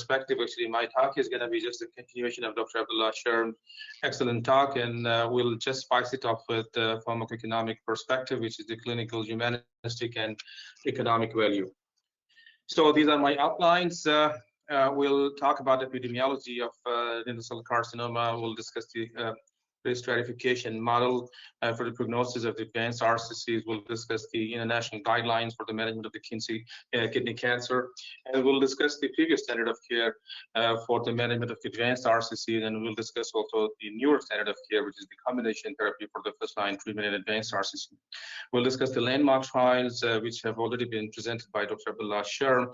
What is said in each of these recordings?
perspective. Actually, my talk is going to be just a continuation of Dr. Abdullah Sharm's excellent talk, and we'll just spice it up with the pharmacoeconomic perspective, which is the clinical, humanistic, and economic value. So these are my outlines. We'll talk about epidemiology of renal cell carcinoma. We'll discuss the stratification model for the prognosis of the advanced RCCs. We'll discuss the international guidelines for the management of the kidney cancer, and we'll discuss the previous standard of care for the management of advanced RCC, and we'll discuss also the newer standard of care, which is the combination therapy for the first-line treatment in advanced RCC. We'll discuss the landmark trials, which have already been presented by Dr. Abdullah Sharm,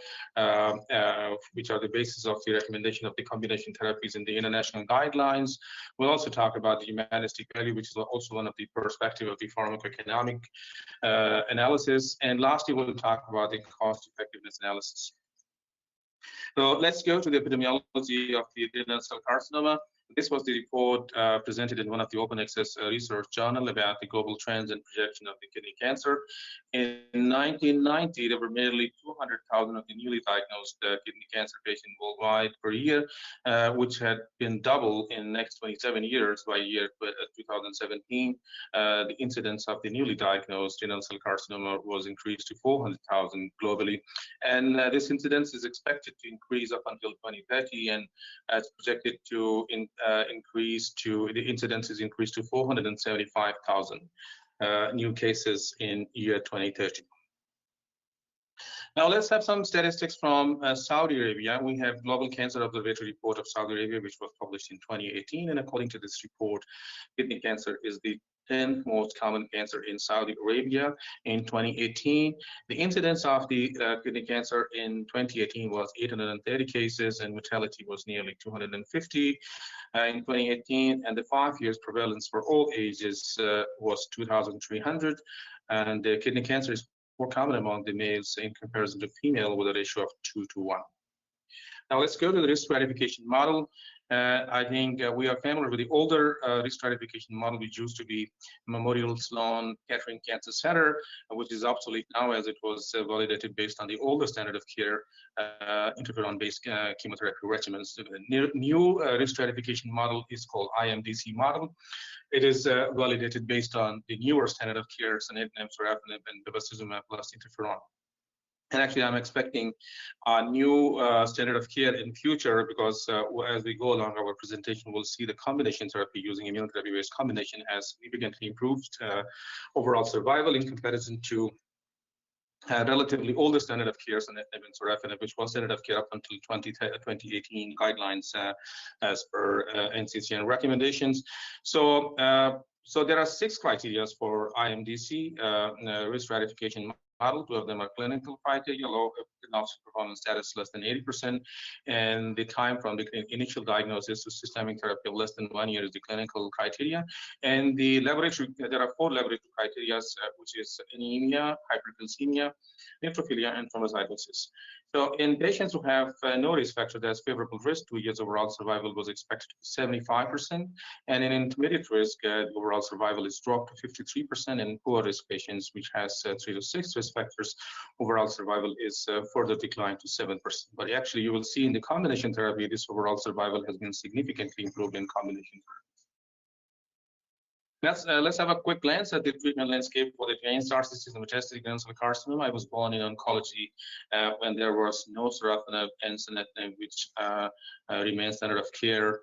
which are the basis of the recommendation of the combination therapies in the international guidelines. We'll also talk about the humanistic value, which is also one of the perspective of the pharmacoeconomic analysis. And lastly, we'll talk about the cost effectiveness analysis. So let's go to the epidemiology of the renal cell carcinoma. This was the report presented in one of the open access research journal about the global trends and projection of the kidney cancer. In 1990, there were nearly 200,000 of the newly diagnosed kidney cancer patients worldwide per year, which had been double in the next 27 years. By year 2017, the incidence of the newly diagnosed renal cell carcinoma was increased to 400,000 globally. And this incidence is expected to increase up until 2030, and it's projected to the incidence is increased to 475,000 new cases in year 2030. Now let's have some statistics from Saudi Arabia. We have Global Cancer Observatory Report of Saudi Arabia, which was published in 2018, and according to this report, kidney cancer is the 10th most common cancer in Saudi Arabia in 2018. The incidence of the kidney cancer in 2018 was 830 cases, and mortality was nearly 250 in 2018. And the 5 years prevalence for all ages was 2,300. And kidney cancer is more common among the males in comparison to female, with a ratio of 2 to 1. Now let's go to the risk stratification model. I think we are familiar with the older risk stratification model, which used to be Memorial Sloan Kettering Cancer Center, which is obsolete now as it was validated based on the older standard of care, interferon-based chemotherapy regimens. The new risk stratification model is called IMDC model. It is validated based on the newer standard of care, sunitinib, sorafenib, and bevacizumab plus interferon. And actually, I'm expecting a new standard of care in future, because as we go along our presentation, we'll see the combination therapy using immunotherapy-based combination has significantly improved overall survival in comparison to relatively older standard of care, sunitinib and sorafenib, which was standard of care up until 2018 guidelines as per NCCN recommendations. So there are 6 criteria for IMDC risk stratification model. 2 of them are clinical criteria: low prognostic performance status less than 80%, and the time from the initial diagnosis to systemic therapy of less than 1 year is the clinical criteria. And the laboratory, there are 4 laboratory criteria, which is anemia, hypercalcemia, neutrophilia, and thrombocytosis. So in patients who have no risk factor, there's favorable risk. 2 years overall survival was expected to be 75%, and in intermediate risk, overall survival is dropped to 53%. And poor risk patients, which has 3 to 6 risk factors, overall survival is further declined to 7%. But actually, you will see in the combination therapy, this overall survival has been significantly improved in combination therapy. Let's have a quick glance at the treatment landscape for the advanced RCCs and metastatic renal cell carcinoma. I was born in oncology when there was no sorafenib and sunitinib, which remains standard of care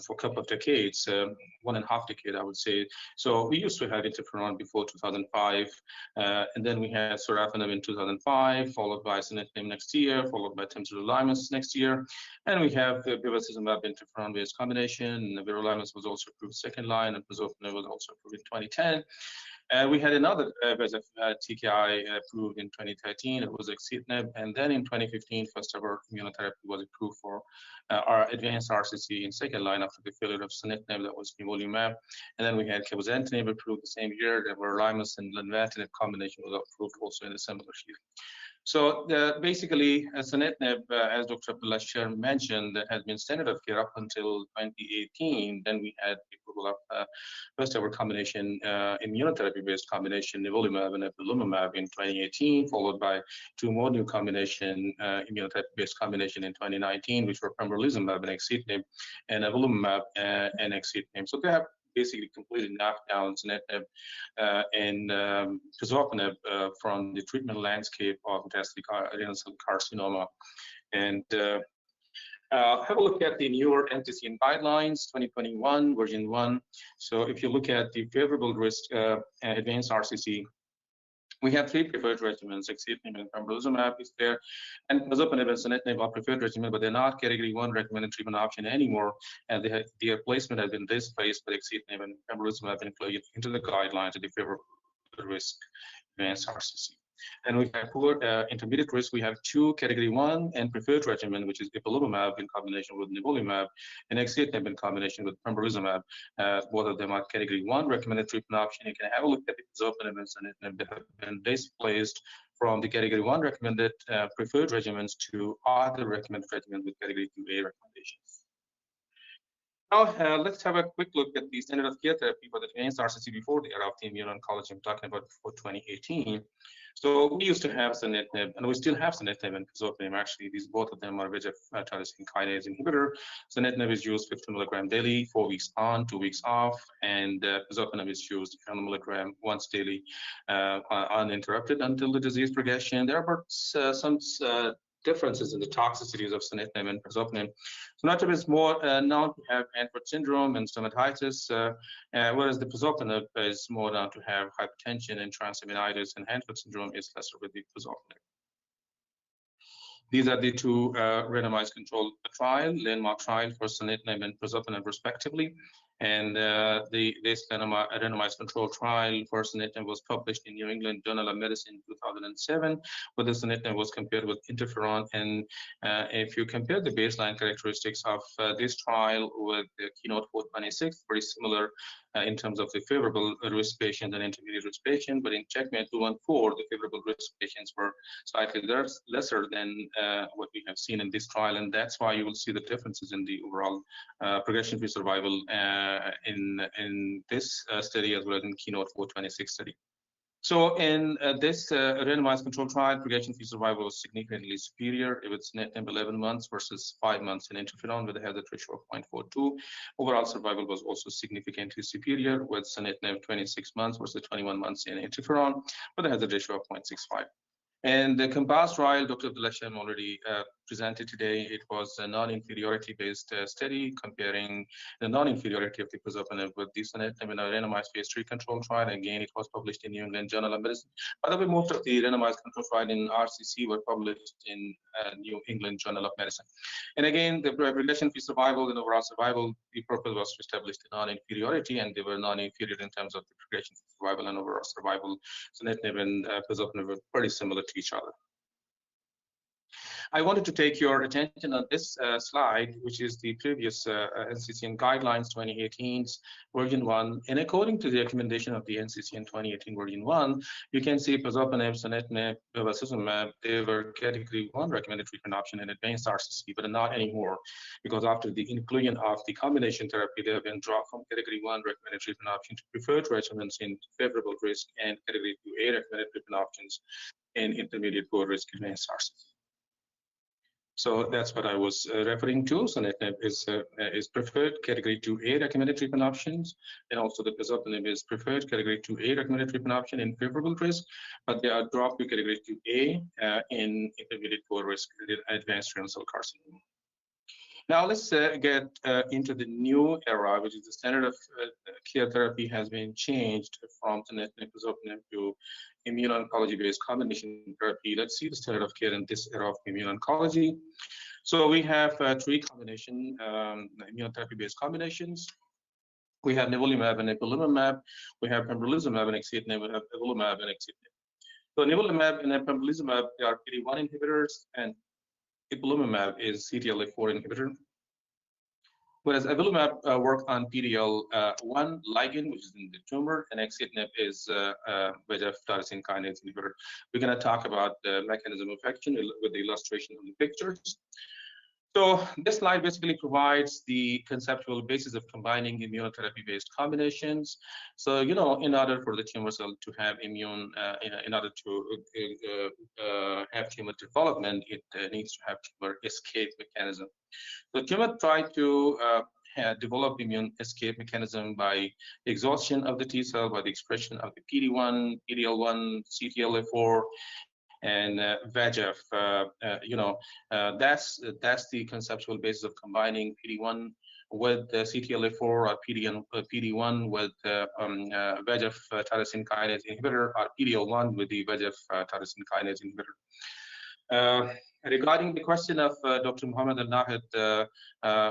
for a couple of decades, 1.5 decades, I would say. So we used to have interferon before 2005, and then we had sorafenib in 2005, followed by sunitinib next year, followed by temsirolimus next year, and we have the bevacizumab interferon-based combination. Everolimus was also approved second line, and pazopanib was also approved in 2010. We had another TKI approved in 2013. It was axitinib, and then in 2015, first ever immunotherapy was approved for our advanced RCC in second line after the failure of sunitinib, that was nivolumab. And then we had cabozantinib approved the same year. There were everolimus and lenvatinib combination was approved also in a similar year. So basically, sunitinib, as Dr. Abdullah mentioned, has been standard of care up until 2018. Then we had the approval of first ever combination immunotherapy-based combination nivolumab and ipilimumab in 2018, followed by two more new combination immunotherapy-based combination in 2019, which were pembrolizumab and axitinib, and nivolumab and axitinib. So they have basically completely knocked down sunitinib and pazopanib from the treatment landscape of metastatic renal cell carcinoma. And have a look at the newer NCCN guidelines, 2021, version 1. So if you look at the favorable risk advanced RCC, we have three preferred regimens: axitinib and pembrolizumab is there, and pazopanib and sunitinib are preferred regimen, but they're not category 1 recommended treatment option anymore, and their placement has been displaced by axitinib and pembrolizumab have been included into the guidelines of the favorable risk advanced RCC. And we have poor intermediate risk. We have two category 1 and preferred regimen, which is ipilimumab in combination with nivolumab and axitinib in combination with pembrolizumab. Both of them are category 1 recommended treatment option. You can have a look at the pazopanib and sunitinib that have been displaced from the category 1 recommended preferred regimens to other recommended regimens with category 2A recommendations. Now, let's have a quick look at the standard of care therapy for the advanced RCC before the era of the immuno-oncology I'm talking about before 2018. So we used to have sunitinib, and we still have sunitinib and pazopanib. Actually, these both of them are VEGF tyrosine kinase inhibitor. Sunitinib is used 50 milligram daily, 4 weeks on, 2 weeks off, and pazopanib is used 100 milligram once daily, uninterrupted until the disease progression. There are some differences in the toxicities of sunitinib and pazopanib. Sunitinib is more known to have Hanford syndrome and stomatitis, whereas the pazopanib is more known to have hypertension and transaminitis, and Hanford syndrome is lesser with the pazopanib. These are the two randomized controlled trial, landmark trial for sunitinib and pazopanib respectively. And this randomized control trial for sunitinib was published in New England Journal of Medicine in 2007, where the sunitinib was compared with interferon. And if you compare the baseline characteristics of this trial with the Keynote 426, very similar in terms of the favorable risk patient and intermediate risk patient, but in Checkmate 214, the favorable risk patients were slightly lesser than what we have seen in this trial, and that's why you will see the differences in the overall progression-free survival in this study as well as in Keynote 426 study. So in this randomized control trial, progression-free survival was significantly superior. It was sunitinib 11 months versus 5 months in interferon with a hazard ratio of 0.42. Overall survival was also significantly superior with sunitinib 26 months versus 21 months in interferon with a hazard ratio of 0.65. And the COMPASS trial, Dr. Abdullah already presented today. It was a non-inferiority based study comparing the non-inferiority of the pazopanib with the sunitinib in a randomized phase 3 control trial. Again, it was published in New England Journal of Medicine. By the way, most of the randomized control trial in RCC were published in New England Journal of Medicine. And again, the progression-free survival and overall survival, the purpose was to establish the non-inferiority, and they were non-inferior in terms of the progression-free survival and overall survival. Sunitinib and pazopanib were pretty similar to each other. I wanted to take your attention on this slide, which is the previous NCCN guidelines 2018's version 1. And according to the recommendation of the NCCN 2018 version 1, you can see pazopanib, sunitinib, bevacizumab, they were category 1 recommended treatment option in advanced RCC, but not anymore, because after the inclusion of the combination therapy, they have been dropped from category 1 recommended treatment option to preferred regimens in favorable risk and category 2A recommended treatment options in intermediate poor risk advanced RCC. So that's what I was referring to. Sunitinib is preferred category 2A recommended treatment options, and also the pazopanib is preferred category 2A recommended treatment option in favorable risk, but they are dropped to category 2A in intermediate poor risk advanced renal cell carcinoma. Now let's get into the new era, which is the standard of care therapy has been changed from sunitinib, pazopanib to immuno-oncology-based combination therapy. Let's see the standard of care in this era of immuno-oncology. So we have 3 combination immunotherapy-based combinations. We have nivolumab and ipilimumab. We have pembrolizumab and axitinib. We have nivolumab and axitinib. So nivolumab and pembrolizumab, they are PD-1 inhibitors, and ipilimumab is CTLA-4 inhibitor. Whereas avelumab work on PD-L1 ligand, which is in the tumor, and axitinib is VEGF tyrosine kinase inhibitor. We're going to talk about the mechanism of action with the illustration of the pictures. So this slide basically provides the conceptual basis of combining immunotherapy-based combinations. So, you know, in order for the tumor cell to have immune, in order to have tumor development, it needs to have tumor escape mechanism. So tumor try to develop immune escape mechanism by exhaustion of the T cell, by the expression of the PD-1, PD-L1, CTLA-4, and VEGF. That's the conceptual basis of combining PD-1 with CTLA-4 or PD-1 with VEGF tyrosine kinase inhibitor, or PD-L1 with the VEGF tyrosine kinase inhibitor. Regarding the question of Dr. Muhammad Al-Nahid,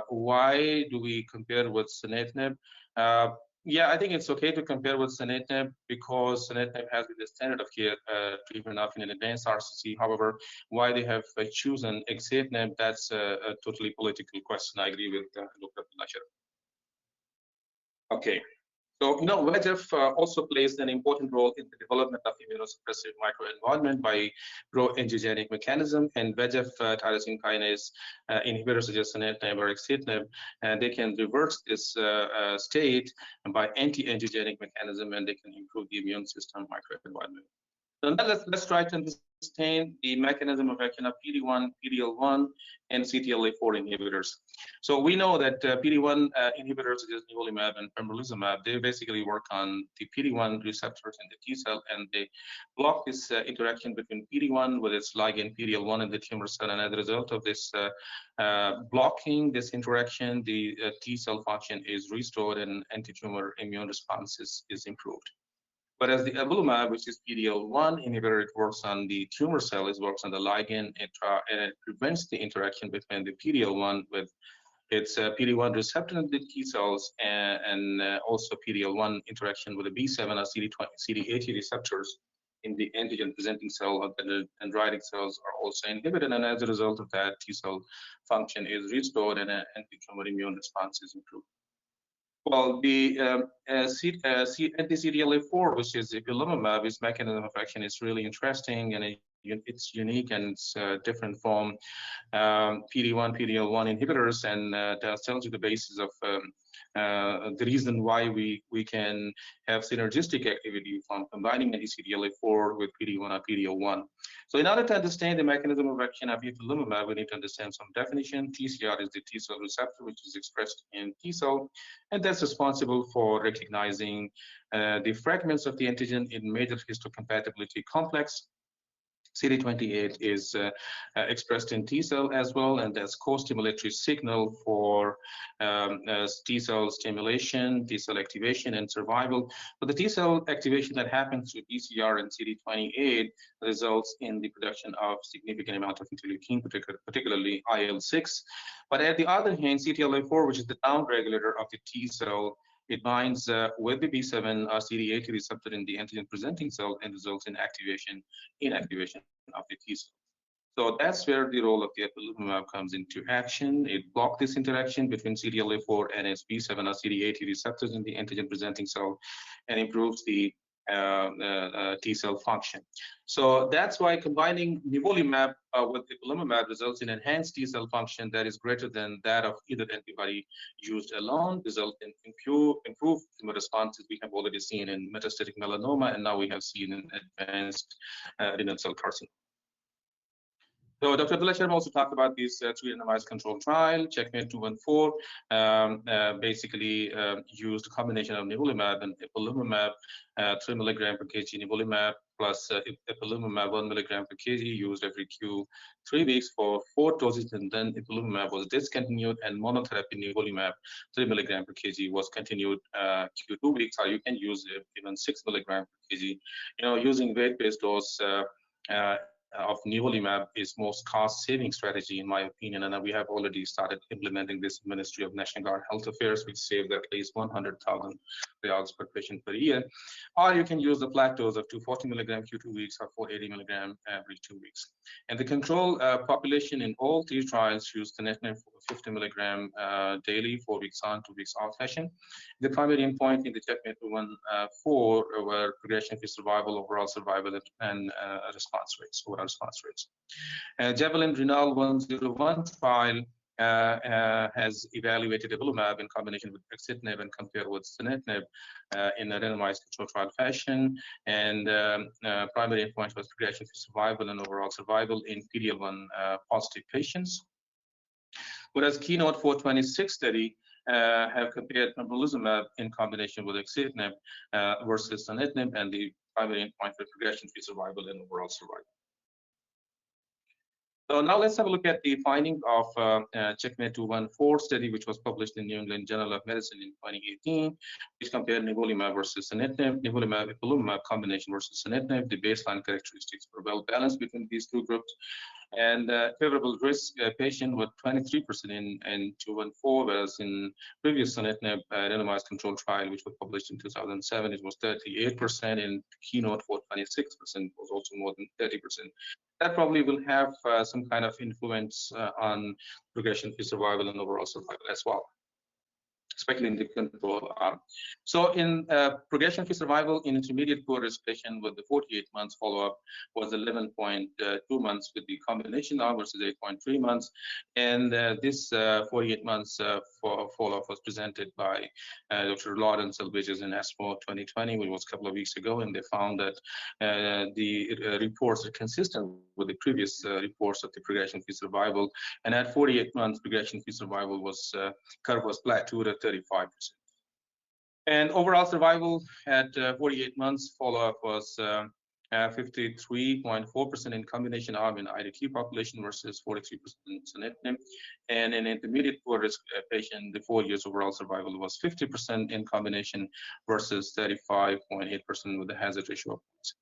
why do we compare with sunitinib? Yeah, I think it's okay to compare with sunitinib because sunitinib has been the standard of care treatment of in advanced RCC. However, why they have chosen axitinib, that's a totally political question. I agree with Dr. Bashir. Okay. So, you know, VEGF also plays an important role in the development of immunosuppressive microenvironment by pro-angiogenic mechanism, and VEGF tyrosine kinase inhibitors such as sunitinib or axitinib, and they can reverse this state by anti-angiogenic mechanism, and they can improve the immune system microenvironment. So now let's try to understand the mechanism of action of PD-1, PD-L1, and CTLA-4 inhibitors. So we know that PD-1 inhibitors such as nivolumab and pembrolizumab, they basically work on the PD-1 receptors in the T cell, and they block this interaction between PD-1 with its ligand PD-L1 in the tumor cell. And as a result of this blocking this interaction, the T cell function is restored and anti-tumor immune response is improved. Whereas the avelumab, which is PD-L1 inhibitor, it works on the tumor cell, it works on the ligand, and it prevents the interaction between the PD-L1 with its PD-1 receptor in the T cells, and also PD-L1 interaction with the B7 or CD80 receptors in the antigen-presenting cell. The dendritic cells are also inhibited, and as a result of that, T cell function is restored and an anti-tumor immune response is improved. Well, the anti-CTLA-4, which is ipilimumab, its mechanism of action is really interesting, and it's unique, and it's different from PD-1, PD-L1 inhibitors, and that tells you the basis of the reason why we can have synergistic activity from combining anti-CTLA-4 with PD-1 or PD-L1. So in order to understand the mechanism of action of ipilimumab, we need to understand some definition. TCR is the T cell receptor, which is expressed in T cell, and that's responsible for recognizing the fragments of the antigen in major histocompatibility complex. CD28 is expressed in T cell as well, and that's co-stimulatory signal for T cell stimulation, T cell activation, and survival. But the T cell activation that happens through TCR and CD28 results in the production of significant amount of interleukin, particularly IL-6. But at the other hand, CTLA-4, which is the downregulator of the T cell, it binds with the B7 or CD80 receptor in the antigen-presenting cell and results in inactivation of the T cell. So that's where the role of the ipilimumab comes into action. It blocks this interaction between CTLA-4 and its B7 or CD80 receptors in the antigen-presenting cell and improves the T cell function. So that's why combining nivolumab with ipilimumab results in enhanced T cell function that is greater than that of either antibody used alone, result in improved tumor responses we have already seen in metastatic melanoma, and now we have seen in advanced renal cell carcinoma. So Dr. Abdullah Sharma also talked about this 3 randomized control trial, Checkmate 214, basically used a combination of nivolumab and ipilimumab, 3 milligram per kg nivolumab plus ipilimumab 1 milligram per kg used every Q3 weeks for 4 doses, and then ipilimumab was discontinued, and monotherapy nivolumab 3 milligram per kg was continued Q2 weeks, or you can use even 6 milligram per kg. You know, using weight-based dose of nivolumab is most cost-saving strategy, in my opinion, and we have already started implementing this in Ministry of National Guard Health Affairs, which saved at least 100,000 reals per patient per year. Or you can use the flat dose of 240 milligram Q2 weeks or 480 milligram every 2 weeks. And the control population in all 3 trials used sunitinib 50 milligram daily, 4 weeks on, 2 weeks off fashion. The primary endpoint in the Checkmate 214 were progression-free survival, overall survival, and response rates, overall response rates. Javelin Renal 101 trial has evaluated nivolumab in combination with axitinib and compared with sunitinib in a randomized control trial fashion. And primary endpoint was progression-free survival and overall survival in PD-L1 positive patients. Whereas Keynote 426 study have compared pembrolizumab in combination with axitinib versus sunitinib, and the primary endpoint for progression-free survival and overall survival. So now let's have a look at the finding of Checkmate 214 study, which was published in New England Journal of Medicine in 2018, which compared nivolumab versus sunitinib, nivolumab ipilimumab combination versus sunitinib. The baseline characteristics were well balanced between these 2 groups. And favorable risk patient with 23% in 214, whereas in previous sunitinib randomized control trial, which was published in 2007, it was 38%. In Keynote 426% was also more than 30%. That probably will have some kind of influence on progression-free survival and overall survival as well, especially in the control arm. So in progression-free survival in intermediate poor risk patient with the 48 months follow-up was 11.2 months with the combination arm versus 8.3 months. And this 48 months follow-up was presented by Dr. Lawrence Selvages in ESMO 2020, which was a couple of weeks ago, and they found that the reports are consistent with the previous reports of the progression-free survival. And at 48 months, progression-free survival was curve was plateaued at 35%. And overall survival at 48 months follow-up was 53.4% in combination arm in IDT population versus 43% in sunitinib. And in intermediate poor risk patient, the 4 years overall survival was 50% in combination versus 35.8% with a hazard ratio of 0.6.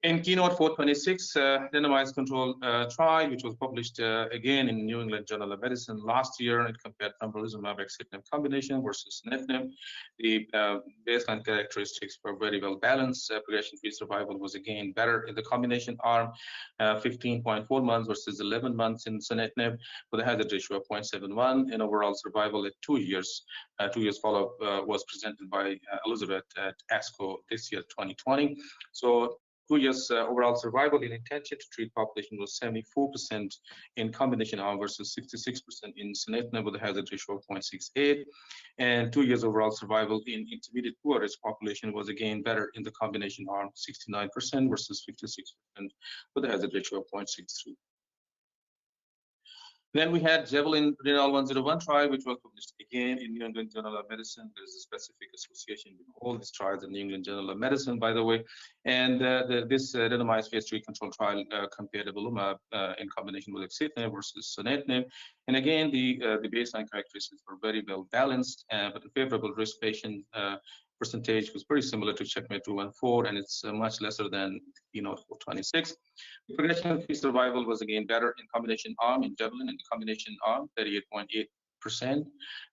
In Keynote 426 randomized control trial, which was published again in New England Journal of Medicine last year, it compared pembrolizumab axitinib combination versus sunitinib. The baseline characteristics were very well balanced. Progression-free survival was again better in the combination arm, 15.4 months versus 11 months in sunitinib, with a hazard ratio of 0.71. And overall survival at 2 years, 2 years follow-up was presented by Elizabeth at ASCO this year, 2020. So 2 years overall survival in intention to treat population was 74% in combination arm versus 66% in sunitinib with a hazard ratio of 0.68. And 2 years overall survival in intermediate poor risk population was again better in the combination arm, 69% versus 56% with a hazard ratio of 0.63. Then we had Javelin Renal 101 trial, which was published again in New England Journal of Medicine. There's a specific association with all these trials in New England Journal of Medicine, by the way. And this randomized phase 3 control trial compared nivolumab in combination with axitinib versus sunitinib. And again, the baseline characteristics were very well balanced, but the favorable risk patient percentage was very similar to Checkmate 214, and it's much lesser than Keynote 426. The progression-free survival was again better in combination arm in Javelin, in the combination arm, 38.8%,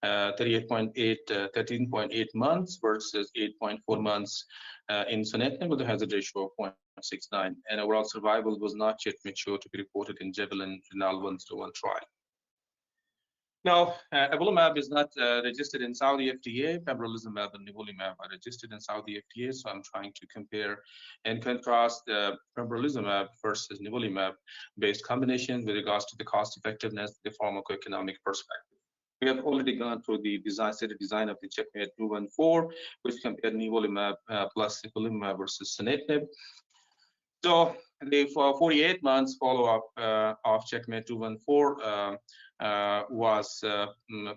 13.8 months versus 8.4 months in sunitinib with a hazard ratio of 0.69. And overall survival was not yet mature to be reported in Javelin Renal 101 trial. Now, nivolumab is not registered in Saudi FDA. Pembrolizumab and nivolumab are registered in Saudi FDA. So I'm trying to compare and contrast pembrolizumab versus nivolumab-based combination with regards to the cost effectiveness, the pharmacoeconomic perspective. We have already gone through the study design of the Checkmate 214, which compared nivolumab plus ipilimumab versus sunitinib. So the 48 months follow-up of Checkmate 214 was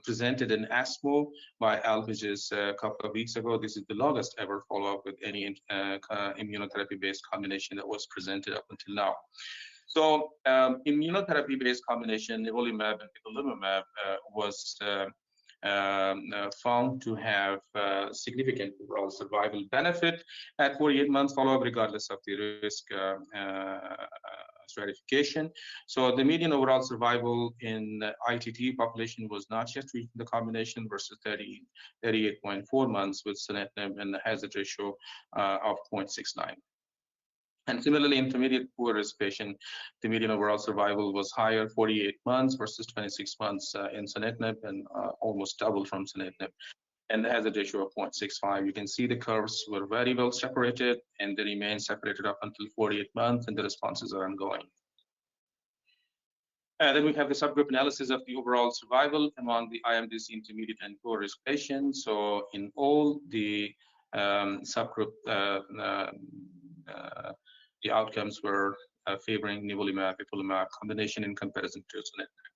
presented in ESMO by Alvages a couple of weeks ago. This is the longest ever follow-up with any immunotherapy-based combination that was presented up until now. So immunotherapy-based combination, nivolumab and ipilimumab was found to have significant overall survival benefit at 48 months follow-up, regardless of the risk stratification. So the median overall survival in ITT population was not yet reached in the combination versus 38.4 months with sunitinib and the hazard ratio of 0.69. And similarly, intermediate poor risk patient, the median overall survival was higher, 48 months versus 26 months in sunitinib, and almost double from sunitinib, and the hazard ratio of 0.65. You can see the curves were very well separated, and they remain separated up until 48 months, and the responses are ongoing. Then we have the subgroup analysis of the overall survival among the IMDC intermediate and poor risk patients. So in all the subgroup, the outcomes were favoring nivolumab, ipilimumab combination in comparison to sunitinib.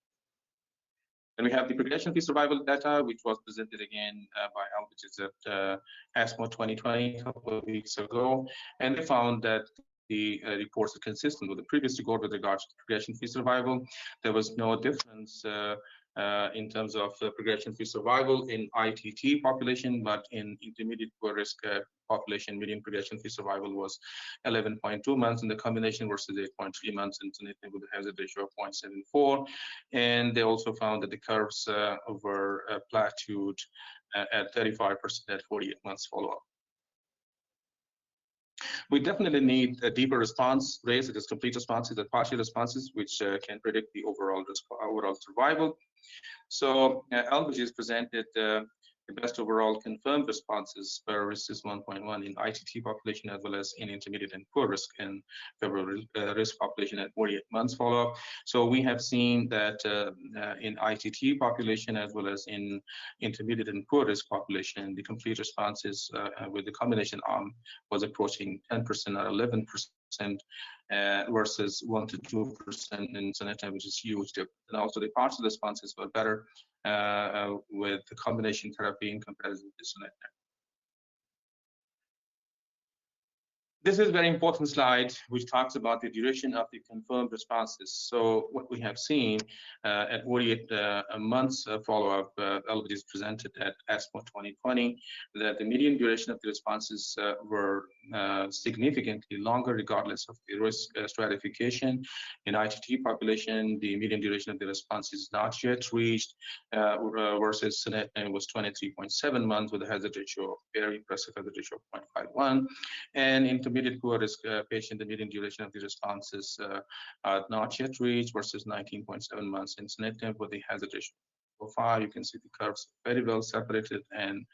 And we have the progression-free survival data, which was presented again by Albiges at ESMO 2020 a couple of weeks ago, and they found that the reports are consistent with the previous report with regards to progression-free survival. There was no difference in terms of progression-free survival in ITT population, but in intermediate poor risk population, median progression-free survival was 11.2 months in the combination versus 8.3 months in sunitinib with a hazard ratio of 0.74. And they also found that the curves were plateaued at 35% at 48 months follow-up. We definitely need a deeper response rates, such as complete responses and partial responses, which can predict the overall survival. So Albiges presented the best overall confirmed responses per RECIST 1.1 in ITT population, as well as in intermediate and poor risk and favorable risk population at 48 months follow-up. So we have seen that in ITT population, as well as in intermediate and poor risk population, the complete responses with the combination arm was approaching 10% or 11%. Versus 1 to 2% in sunitinib, which is huge. And also the partial responses were better with the combination therapy in comparison to sunitinib. This is a very important slide, which talks about the duration of the confirmed responses. So what we have seen at 48 months follow-up, Albiges presented at ESMO 2020, that the median duration of the responses were significantly longer, regardless of the risk stratification. In ITT population, the median duration of the response is not yet reached, versus sunitinib was 23.7 months with a hazard ratio, very impressive hazard ratio of 0.51. And intermediate poor risk patient, the median duration of the responses are not yet reached versus 19.7 months in sunitinib with the hazard ratio of 5. You can see the curves very well separated, and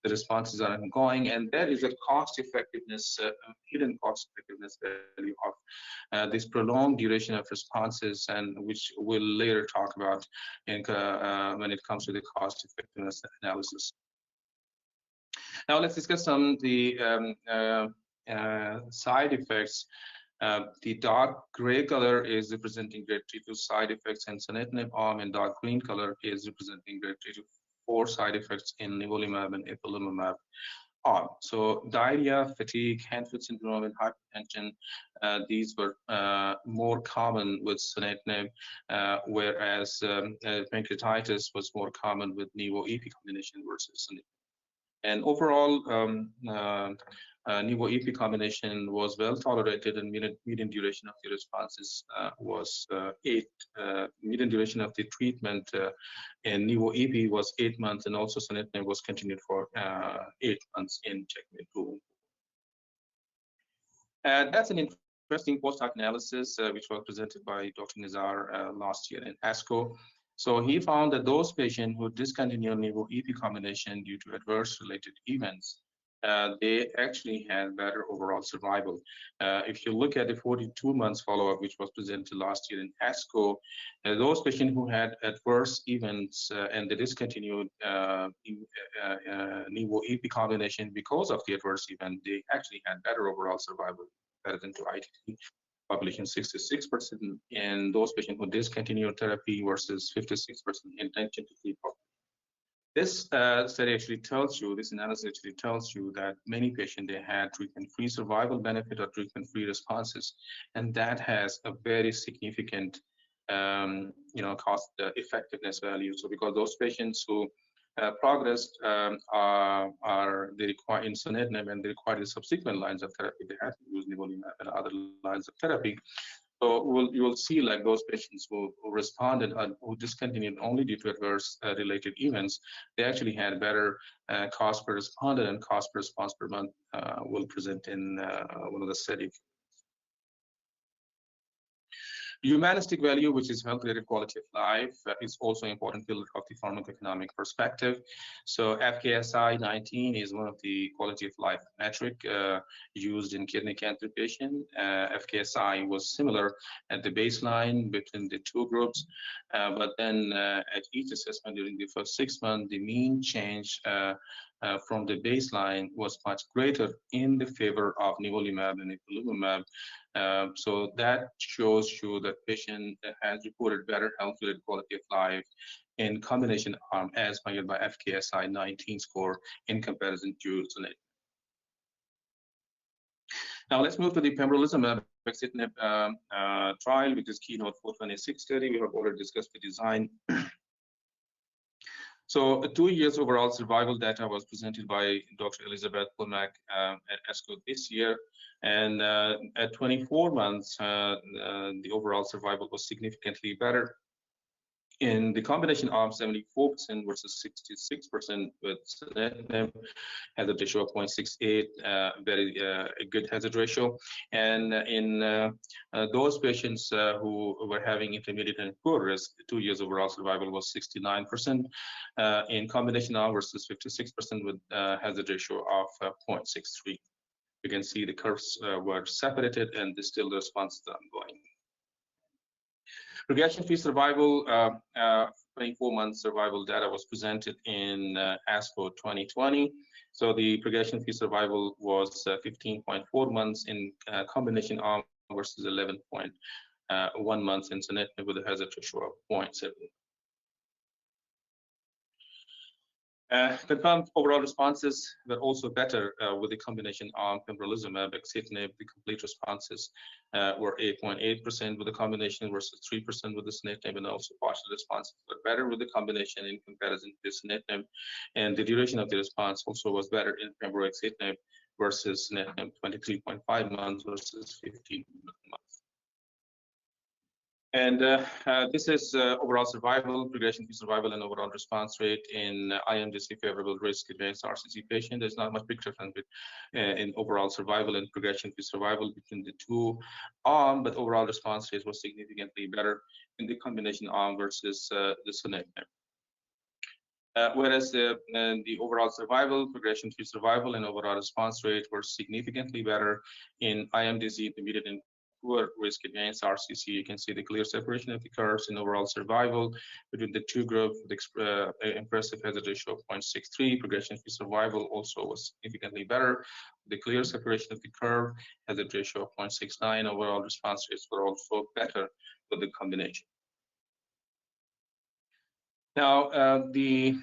the responses are ongoing. And there is a cost effectiveness, hidden cost effectiveness value of this prolonged duration of responses, and which we'll later talk about in, when it comes to the cost effectiveness analysis. Now let's discuss some of the side effects. The dark gray color is representing grade 3 to side effects in sunitinib arm, and dark green color is representing grade 3 to 4 side effects in nivolumab and ipilimumab arm. So diarrhea, fatigue, hand-foot syndrome, and hypertension, these were more common with sunitinib, whereas pancreatitis was more common with nivo-ipi combination versus sunitinib. And overall, nivo-ipi combination was well tolerated, and median duration of the responses was 8. Median duration of the treatment in nivo-ipi was 8 months, and also sunitinib was continued for 8 months in Checkmate 2. That's an interesting post-hoc analysis which was presented by Dr. Nizar last year in ASCO. So he found that those patients who discontinued nivo-ipi combination due to adverse related events, they actually had better overall survival. If you look at the 42 months follow-up, which was presented last year in ASCO, those patients who had adverse events and they discontinued nivo-ipi combination because of the adverse event, they actually had better overall survival better than to ITT population, 66% in those patients who discontinued therapy versus 56% intention to keep up. This study actually tells you, this analysis actually tells you that many patients, they had treatment-free survival benefit or treatment-free responses, and that has a very significant, cost effectiveness value. So because those patients who progressed they require in sunitinib, and they require the subsequent lines of therapy. They had to use nivolumab and other lines of therapy. So you will see like those patients who responded who discontinued only due to adverse related events, they actually had better cost per respondent, and cost per response per month will present in one of the studies. Humanistic value, which is health-related quality of life, is also an important pillar of the pharmacoeconomic perspective. So FKSI 19 is one of the quality of life metric used in kidney cancer patients. FKSI was similar at the baseline between the two groups, but then at each assessment during the first 6 months, the mean change from the baseline was much greater in the favor of nivolumab and ipilimumab. So that shows you that patient has reported better health-related quality of life in combination arm as measured by FKSI 19 score in comparison to sunitinib. Now let's move to the pembrolizumab axitinib trial, which is Keynote 426 study. We have already discussed the design. So 2 years overall survival data was presented by Dr. Elizabeth Pulmack at ASCO this year. And at 24 months, the overall survival was significantly better. In the combination arm, 74% versus 66% with sunitinib, hazard ratio of 0.68, very a good hazard ratio. And in those patients who were having intermediate and poor risk, 2 years overall survival was 69% in combination arm versus 56% with hazard ratio of 0.63. You can see the curves were separated, and still the response is ongoing. Progression-free survival, 24-month survival data was presented in ASCO 2020. So the progression-free survival was 15.4 months in combination arm versus 11.1 months in sunitinib with a hazard ratio of 0.7. Confirmed overall responses were also better with the combination arm pembrolizumab axitinib. The complete responses were 8.8% with the combination versus 3% with the sunitinib, and also partial responses were better with the combination in comparison to sunitinib. And the duration of the response also was better in pembro axitinib versus sunitinib, 23.5 months versus 15 months. And this is overall survival, progression-free survival, and overall response rate in IMDC favorable risk advanced RCC patient. There's not much big difference in overall survival and progression-free survival between the two arms, but overall response rate was significantly better in the combination arm versus the sunitinib. Whereas the overall survival, progression-free survival, and overall response rate were significantly better in IMDC intermediate and poor risk advanced RCC. You can see the clear separation of the curves in overall survival between the two groups with impressive hazard ratio of 0.63. Progression-free survival also was significantly better. The clear separation of the curve, hazard ratio of 0.69. Overall response rates were also better with the combination. Now, the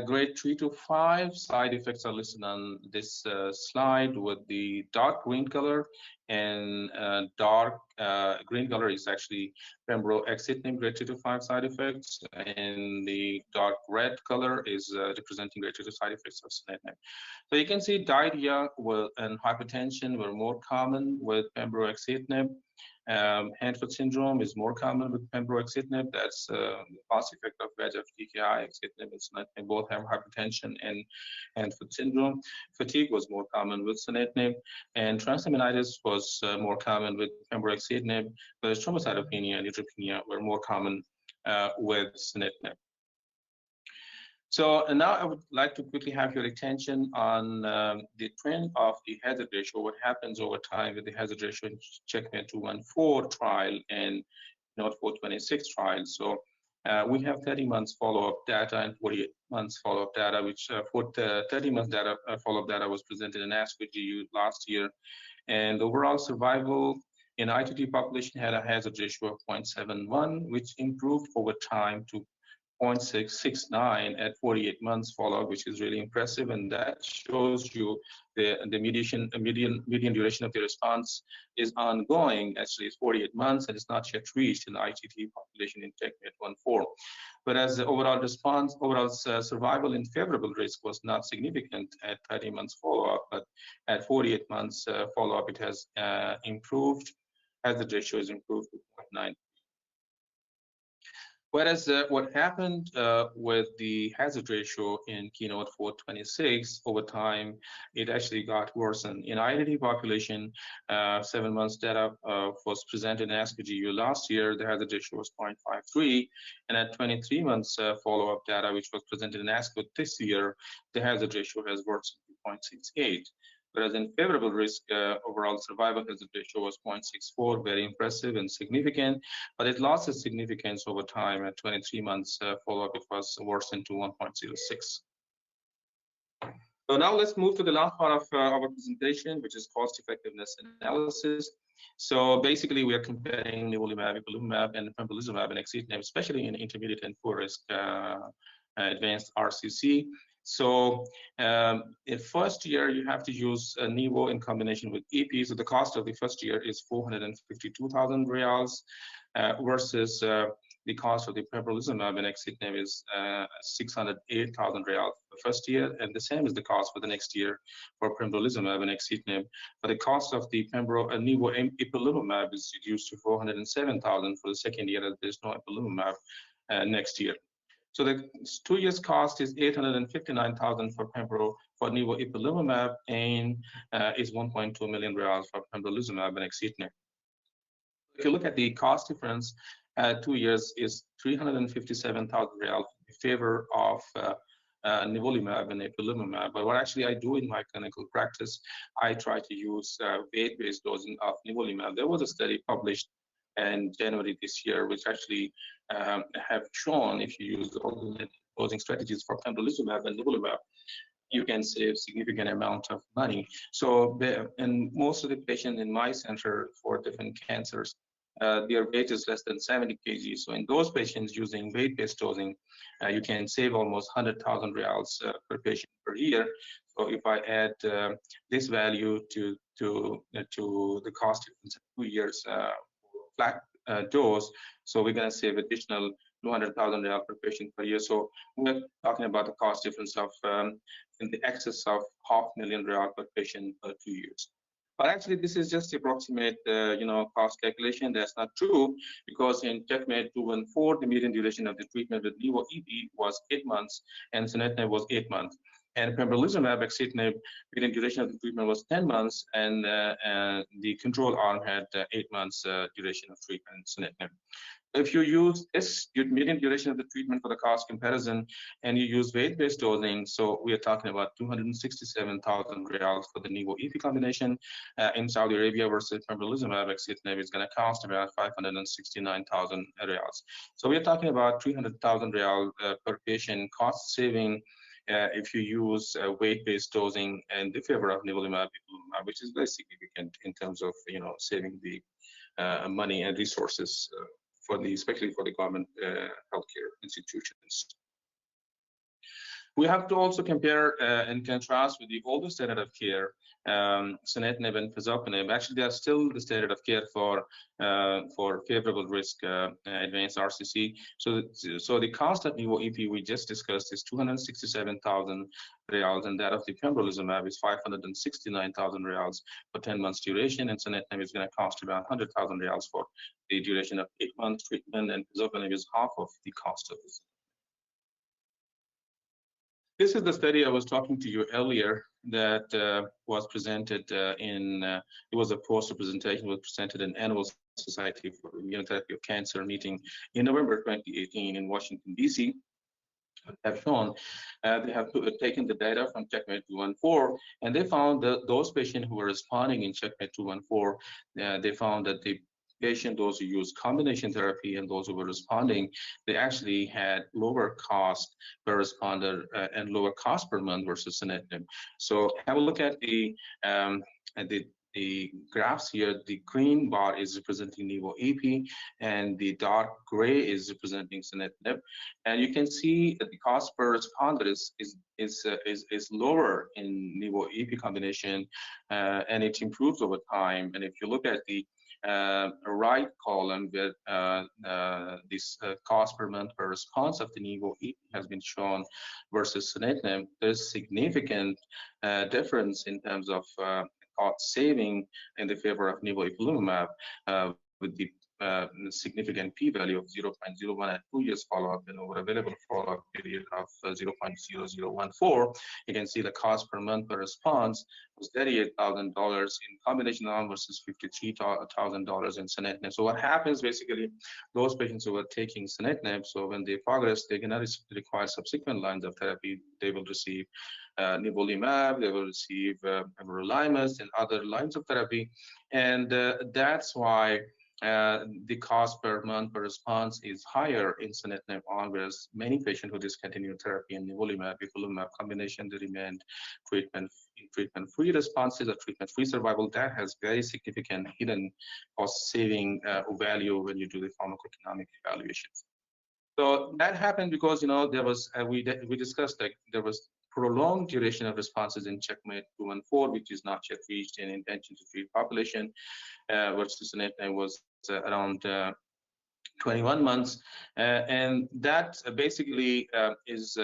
grade 3 to 5 side effects are listed on this slide with the dark green color, and dark green color is actually pembro axitinib grade 2 to 5 side effects, and the dark red color is representing grade 2 to side effects of sunitinib. So you can see diarrhea and hypertension were more common with pembro axitinib. Hand-foot syndrome is more common with pembro axitinib. That's the class effect of VEGF TKI. Axitinib and sunitinib both have hypertension and hand-foot syndrome. Fatigue was more common with sunitinib, and transaminitis was more common with pembro axitinib. Whereas thrombocytopenia and neutropenia were more common with sunitinib. So now I would like to quickly have your attention on the trend of the hazard ratio, what happens over time with the hazard ratio in Checkmate 214 trial and Keynote 426 trial. So we have 30 months follow-up data and 48 months follow-up data, which for 30 months data follow-up data was presented in ASCO GU last year. And overall survival in ITT population had a hazard ratio of 0.71, which improved over time to 0.669 at 48 months follow-up, which is really impressive, and that shows you the median duration of the response is ongoing. Actually, it's 48 months, and it's not yet reached in the ITT population in Checkmate 1.4. whereas the overall survival in favorable risk was not significant at 30 months follow-up, but at 48 months follow-up, it has improved. Hazard ratio is improved to 0.9. Whereas what happened with the hazard ratio in Keynote 426 over time, it actually got worsened. In IIT population, 7 months data was presented in ASCO-GU last year. The hazard ratio was 0.53, and at 23 months follow-up data, which was presented in ASCO this year, the hazard ratio has worsened to 0.68. Whereas in favorable risk, overall survival hazard ratio was 0.64, very impressive and significant, but it lost its significance over time. At 23 months follow-up, it was worsened to 1.06. So now let's move to the last part of our presentation, which is cost effectiveness analysis. So basically, we are comparing nivolumab, ipilimumab, and pembrolizumab and axitinib, especially in intermediate and poor risk advanced RCC. So in first year, you have to use nivo in combination with EP. So the cost of the first year is 452,000 reals versus the cost of the pembrolizumab and axitinib is 608,000 reals for the first year, and the same is the cost for the next year for pembrolizumab and axitinib. But the cost of the nivo ipilimumab is reduced to 407,000 for the second year, as there's no ipilimumab next year. So the 2 years cost is 859,000 for pembro for nivo ipilimumab, and is 1.2 million reals for pembrolizumab and axitinib. If you look at the cost difference, 2 years is 357,000 reals in favor of nivolumab and ipilimumab. But what actually I do in my clinical practice, I try to use weight-based dosing of nivolumab. There was a study published in January this year, which actually have shown if you use all the dosing strategies for pembrolizumab and nivolumab, you can save significant amount of money. So, and most of the patients in my center for different cancers, their weight is less than 70 kg. So in those patients using weight-based dosing, you can save almost 100,000 reals per patient per year. So if I add this value to the cost difference in 2 years flat dose, so we're going to save additional 200,000 real per patient per year. So we're talking about the cost difference of in the excess of 500,000 real per patient per 2 years. But actually, this is just approximate, cost calculation. That's not true, because in Checkmate 214, the median duration of the treatment with nivo EP was 8 months, and sunitinib was 8 months. And pembrolizumab, axitinib, median duration of the treatment was 10 months, and the control arm had 8 months duration of treatment, sunitinib. If you use this median duration of the treatment for the cost comparison, and you use weight-based dosing, so we are talking about 267,000 reals for the nivo EP combination in Saudi Arabia versus pembrolizumab axitinib is going to cost about 569,000 reals. So we are talking about 300,000 real per patient cost saving if you use weight-based dosing in the favor of nivolumab, which is very significant in terms of saving the money and resources especially for the government healthcare institutions. We have to also compare and contrast with the older standard of care, sunitinib and pazopanib. Actually, they are still the standard of care for favorable risk advanced RCC. So the cost of nivo EP we just discussed is 267,000 reals, and that of the pembrolizumab is 569,000 reals for 10 months duration, and sunitinib is going to cost about 100,000 reals for the duration of 8 months treatment, and pazopanib is half of the cost of this. This is the study I was talking to you earlier that was presented it was a poster presentation, was presented in Annual Society for Immunotherapy of Cancer meeting in November 2018 in Washington, D.C. have shown they have taken the data from Checkmate 214, and they found that those patients who were responding in Checkmate 214, they found that the those who use combination therapy and those who were responding, they actually had lower cost per responder and lower cost per month versus sunitinib. So have a look at the graphs here. The green bar is representing nivo EP, and the dark gray is representing sunitinib. And you can see that the cost per responder is lower in nivo EP combination, and it improves over time. And if you look at the right column with this cost per month per response of the nivo-EP has been shown versus sunitinib, there's significant difference in terms of cost saving in the favor of nivo-ipilimumab with the significant p-value of 0.01 at 2 years follow-up and over available follow-up period of 0.0014. You can see the cost per month per response was $38,000 in combination arm versus $53,000 in sunitinib. So what happens basically, those patients who are taking sunitinib, so when they progress, they cannot require subsequent lines of therapy. They will receive nivolumab, they will receive everolimus and other lines of therapy, and that's why the cost per month per response is higher in sunitinib arm, whereas many patients who discontinue therapy in nivolumab, ipilimumab combination, they remain treatment-free responses or treatment-free survival. That has very significant hidden cost-saving value when you do the pharmacoeconomic evaluations. So that happened because there was we discussed that there was prolonged duration of responses in Checkmate 214, which is not yet reached in intention to treat population, versus sunitinib was around 21 months, and that basically is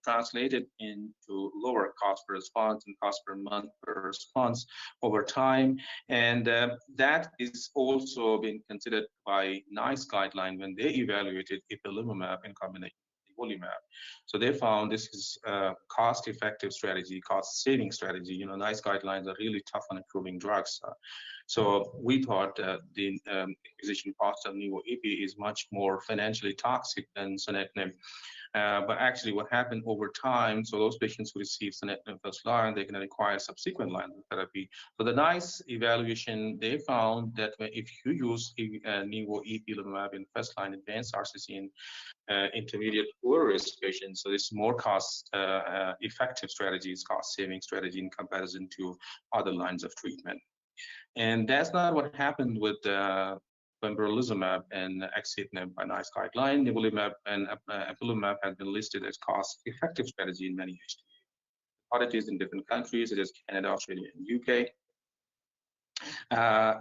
translated into lower cost per response and cost per month per response over time, and that is also being considered by NICE guideline when they evaluated ipilimumab in combination with nivolumab. So they found this is a cost-effective strategy, cost-saving strategy. NICE guidelines are really tough on approving drugs. So we thought the acquisition cost of nivo-EP is much more financially toxic than sunitinib. But actually what happened over time, so those patients who receive sunitinib first line, they can require subsequent lines of therapy. So the NICE evaluation, they found that if you use nivo-EP ipilimumab in first line advanced RCC in intermediate poor risk patients, so it's more cost effective strategies, cost saving strategy in comparison to other lines of treatment. And that's not what happened with pembrolizumab and axitinib by NICE guideline. Nivolumab and ipilimumab have been listed as cost-effective strategy in many authorities in different countries, such as Canada, Australia, and UK.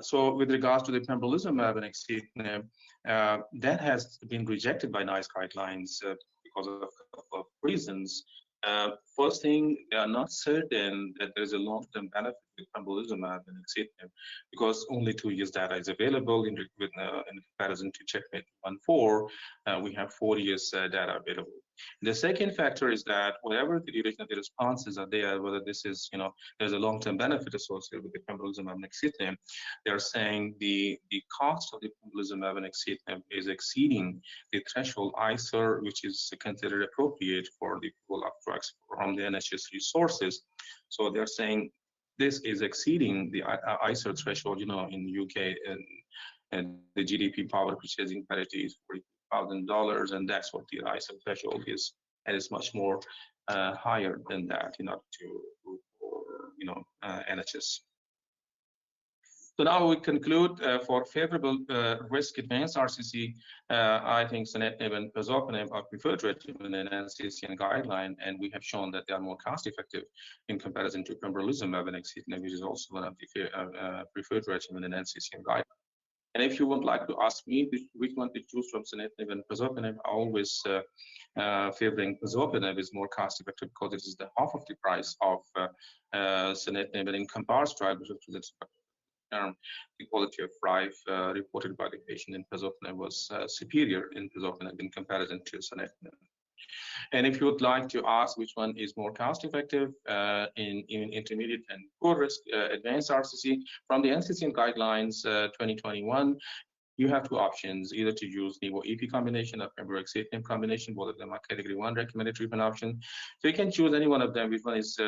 So with regards to the pembrolizumab and axitinib, that has been rejected by NICE guidelines because of a couple of reasons. First thing, they are not certain that there is a long-term benefit with pembrolizumab and axitinib because only 2 years data is available in comparison to Checkmate 1.4. We have 4 years data available. The second factor is that whatever the duration of the responses are there, whether this is, there's a long-term benefit associated with the pembrolizumab and axitinib, they're saying the cost of the pembrolizumab and axitinib is exceeding the threshold ICER, which is considered appropriate for the approval of drugs from the NHS resources. So they're saying this is exceeding the ICER threshold, in UK, and the GDP power purchasing parity is $40,000, and that's what the ICER threshold is, and it's much more higher than that in order to NHS. So now we conclude for favorable risk advanced RCC. I think sunitinib and pazopanib are preferred regimen in NCCN guideline, and we have shown that they are more cost-effective in comparison to pembrolizumab and axitinib, which is also one of the preferred regimen in NCCN guideline. And if you would like to ask me which one to choose from sunitinib and pazopanib, I always favoring pazopanib is more cost-effective because it is the half of the price of sunitinib, and in COMPARES trial, which represents the quality of life reported by the patient in pazopanib was superior in pazopanib in comparison to sunitinib. And if you would like to ask which one is more cost-effective in intermediate and poor risk advanced RCC, from the NCCN guidelines 2021, you have two options, either to use nivo-EP combination or pembrolizumab combination. Both of them are category 1 recommended treatment option. So you can choose any one of them, which one is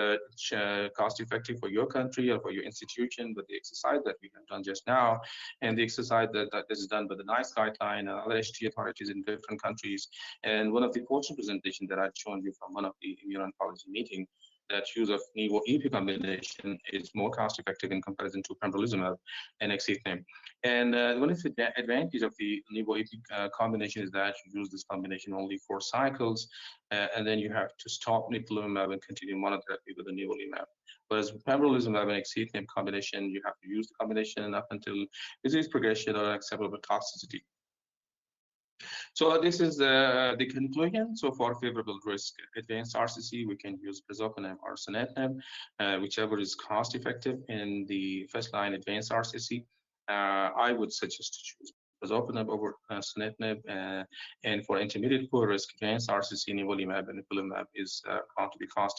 cost-effective for your country or for your institution. But the exercise that we have done just now, and the exercise that this is done by the NICE guideline and other HT authorities in different countries, and one of the poster presentations that I've shown you from one of the immuno-oncology meeting, that use of nivo-ipi combination is more cost-effective in comparison to pembrolizumab and axitinib. And one of the advantage of the nivo-ipi combination is that you use this combination only 4 cycles, and then you have to stop nivolumab and continue monotherapy with the nivolumab. Whereas pembrolizumab and axitinib combination, you have to use the combination up until disease progression or acceptable toxicity. So this is the conclusion. So for favorable risk advanced RCC, we can use pazopanib or sunitinib, whichever is cost effective in the first line advanced RCC. I would suggest to choose pazopanib over sunitinib, and for intermediate poor risk advanced RCC, nivolumab and ipilimumab is found to be cost